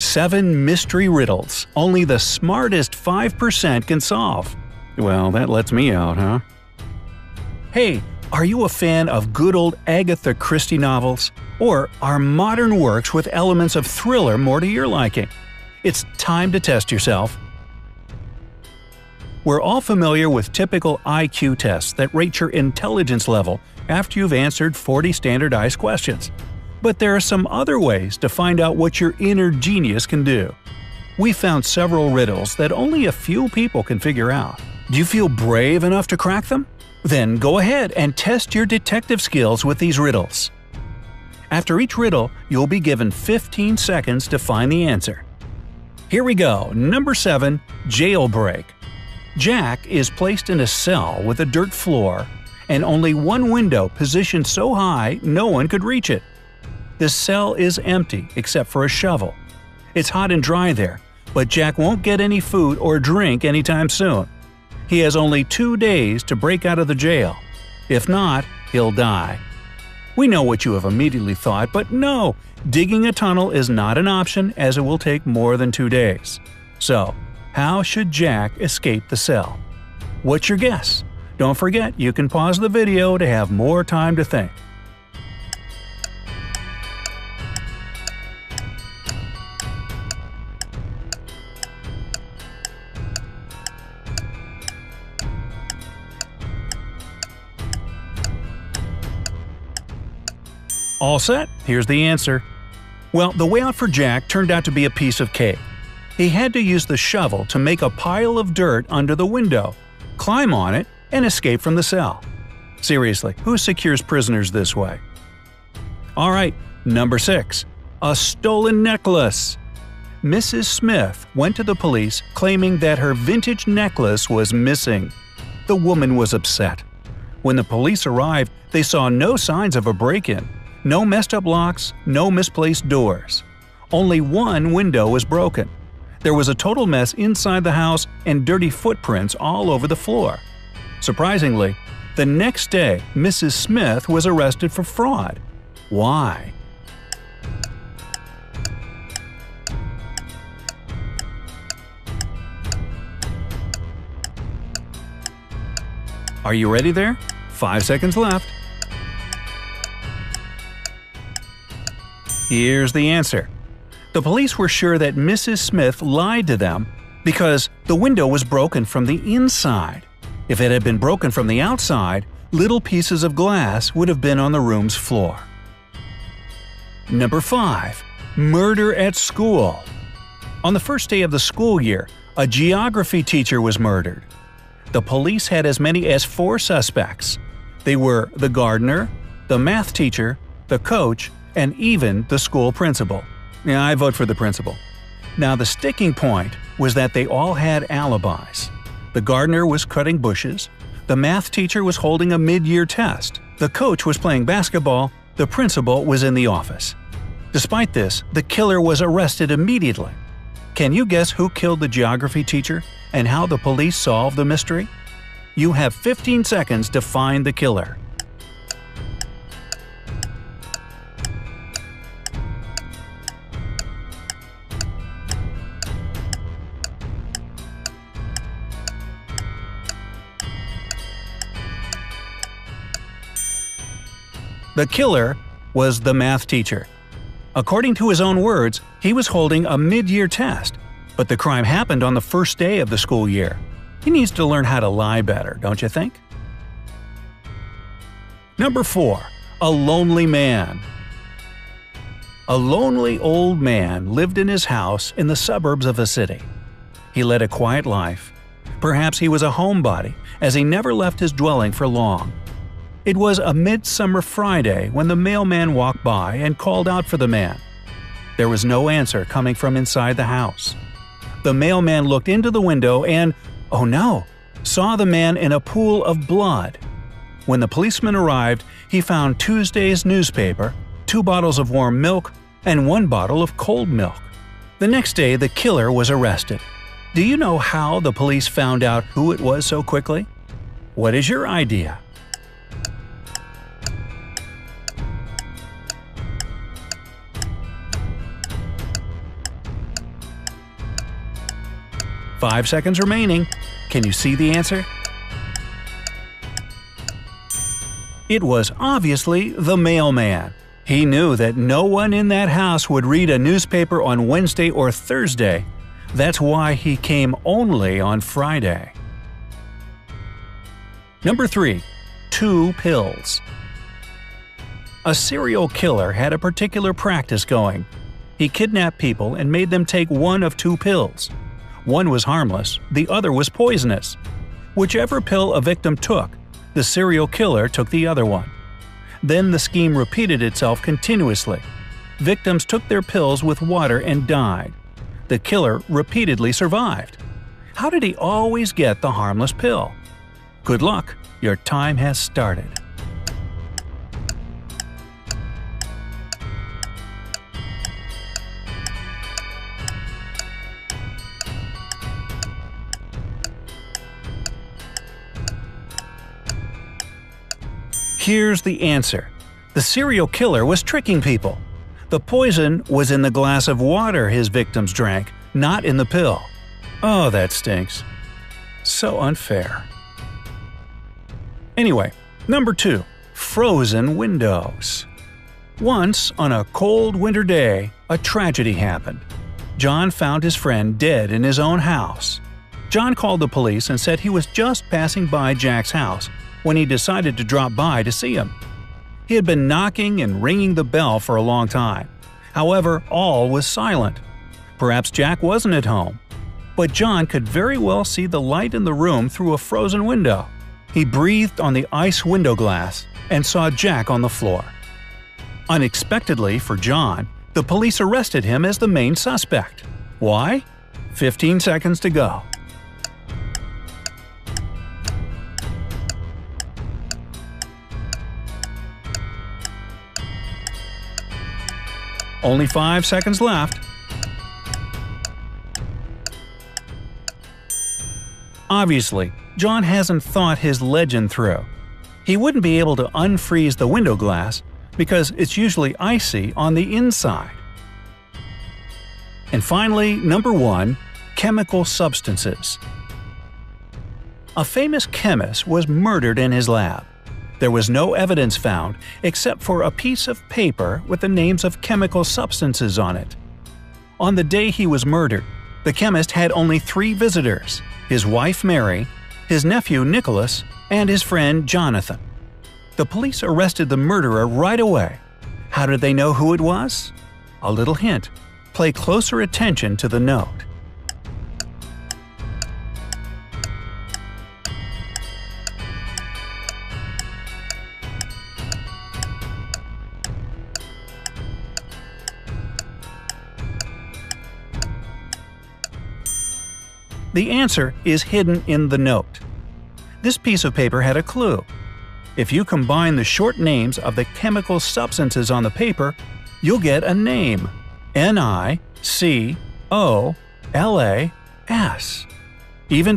7 mystery riddles only the smartest 5% can solve. Well, that lets me out, huh? Hey, are you a fan of good old Agatha Christie novels? Or are modern works with elements of thriller more to your liking? It's time to test yourself. We're all familiar with typical IQ tests that rate your intelligence level after you've answered 40 standardized questions. But there are some other ways to find out what your inner genius can do. We found several riddles that only a few people can figure out. Do you feel brave enough to crack them? Then go ahead and test your detective skills with these riddles. After each riddle, you'll be given 15 seconds to find the answer. Here we go. Number 7. Jailbreak. Jack is placed in a cell with a dirt floor and only one window positioned so high no one could reach it. The cell is empty except for a shovel. It's hot and dry there, but Jack won't get any food or drink anytime soon. He has only 2 days to break out of the jail. If not, he'll die. We know what you have immediately thought, but no, digging a tunnel is not an option as it will take more than 2 days. So, how should Jack escape the cell? What's your guess? Don't forget, you can pause the video to have more time to think. All set? Here's the answer. Well, the way out for Jack turned out to be a piece of cake. He had to use the shovel to make a pile of dirt under the window, climb on it, and escape from the cell. Seriously, who secures prisoners this way? Alright, number 6. A stolen necklace. Mrs. Smith went to the police claiming that her vintage necklace was missing. The woman was upset. When the police arrived, they saw no signs of a break-in. No messed up locks, no misplaced doors. Only one window was broken. There was a total mess inside the house and dirty footprints all over the floor. Surprisingly, the next day Mrs. Smith was arrested for fraud. Why? Are you ready there? 5 seconds left. Here's the answer. The police were sure that Mrs. Smith lied to them because the window was broken from the inside. If it had been broken from the outside, little pieces of glass would have been on the room's floor. Number 5. Murder at school. On the first day of the school year, a geography teacher was murdered. The police had as many as 4 suspects. They were the gardener, the math teacher, the coach, and even the school principal. Yeah, I vote for the principal. Now the sticking point was that they all had alibis. The gardener was cutting bushes, the math teacher was holding a mid-year test, the coach was playing basketball, the principal was in the office. Despite this, the killer was arrested immediately. Can you guess who killed the geography teacher and how the police solved the mystery? You have 15 seconds to find the killer. The killer was the math teacher. According to his own words, he was holding a mid-year test, but the crime happened on the first day of the school year. He needs to learn how to lie better, don't you think? Number 4. A lonely man. A lonely old man lived in his house in the suburbs of a city. He led a quiet life. Perhaps he was a homebody, as he never left his dwelling for long. It was a midsummer Friday when the mailman walked by and called out for the man. There was no answer coming from inside the house. The mailman looked into the window and, oh no, saw the man in a pool of blood. When the policeman arrived, he found Tuesday's newspaper, 2 bottles of warm milk, and 1 bottle of cold milk. The next day, the killer was arrested. Do you know how the police found out who it was so quickly? What is your idea? 5 seconds remaining. Can you see the answer? It was obviously the mailman. He knew that no one in that house would read a newspaper on Wednesday or Thursday. That's why he came only on Friday. Number 3. 2 pills. A serial killer had a particular practice going. He kidnapped people and made them take one of 2 pills. One was harmless, the other was poisonous. Whichever pill a victim took, the serial killer took the other one. Then the scheme repeated itself continuously. Victims took their pills with water and died. The killer repeatedly survived. How did he always get the harmless pill? Good luck, your time has started. Here's the answer. The serial killer was tricking people. The poison was in the glass of water his victims drank, not in the pill. Oh, that stinks. So unfair. Anyway, number 2. Frozen windows. Once, on a cold winter day, a tragedy happened. John found his friend dead in his own house. John called the police and said he was just passing by Jack's house when he decided to drop by to see him. He had been knocking and ringing the bell for a long time. However, all was silent. Perhaps Jack wasn't at home. But John could very well see the light in the room through a frozen window. He breathed on the ice window glass and saw Jack on the floor. Unexpectedly for John, the police arrested him as the main suspect. Why? 15 seconds to go. Only 5 seconds left. Obviously, John hasn't thought his legend through. He wouldn't be able to unfreeze the window glass because it's usually icy on the inside. And finally, number 1. Chemical substances. A famous chemist was murdered in his lab. There was no evidence found except for a piece of paper with the names of chemical substances on it. On the day he was murdered, the chemist had only 3 visitors: his wife Mary, his nephew Nicholas, and his friend Jonathan. The police arrested the murderer right away. How did they know who it was? A little hint. Pay closer attention to the note. The answer is hidden in the note. This piece of paper had a clue. If you combine the short names of the chemical substances on the paper, you'll get a name: NiColas. Even